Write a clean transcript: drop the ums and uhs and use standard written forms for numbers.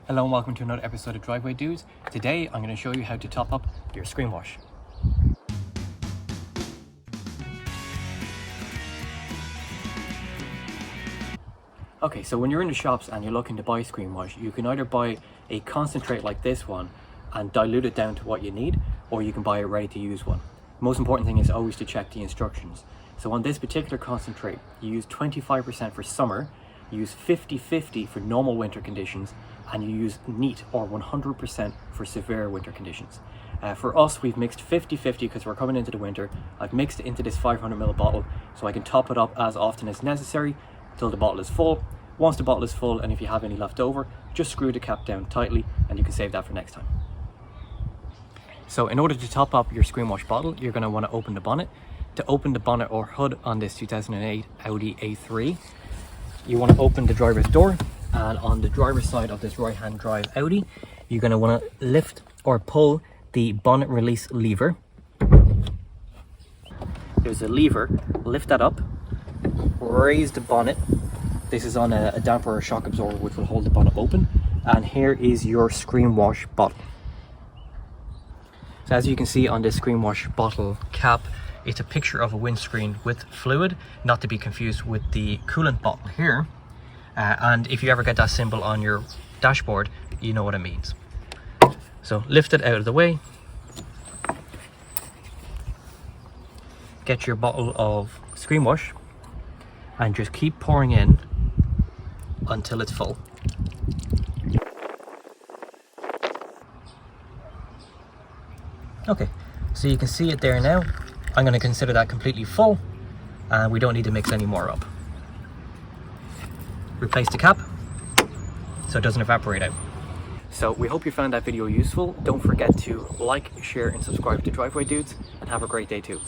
Hello and welcome to another episode of Driveway Dudes. Today I'm going to show you how to top up your screen wash. Okay, so when you're in the shops and you're looking to buy screen wash, you can either buy a concentrate like this one and dilute it down to what you need, or you can buy a ready to use one. The most important thing is always to check the instructions. So on this particular concentrate, you use 25% for summer, you use 50-50 for normal winter conditions, and you use neat or 100% for severe winter conditions. For us, we've mixed 50-50 because we're coming into the winter. I've mixed it into this 500ml bottle so I can top it up as often as necessary until the bottle is full. Once the bottle is full, and if you have any left over, just screw the cap down tightly and you can save that for next time. So in order to top up your screen wash bottle, you're going to want to open the bonnet. To open the bonnet or hood on this 2008 Audi A3, you want to open the driver's door, and on the driver's side of this right hand drive Audi, you're going to want to lift or pull the bonnet release lever. There's a lever, lift that up, raise the bonnet. This is on a damper or shock absorber which will hold the bonnet open, and here is your screen wash bottle. So as you can see on this screen wash bottle cap, it's a picture of a windscreen with fluid, not to be confused with the coolant bottle here. And if you ever get that symbol on your dashboard, you know what it means. So lift it out of the way. Get your bottle of screen wash and just keep pouring in until it's full. Okay, so you can see it there now. I'm going to consider that completely full, and we don't need to mix any more up. Replace the cap so it doesn't evaporate out. So we hope you found that video useful. Don't forget to like, share and subscribe to Driveway Dudes, and have a great day too.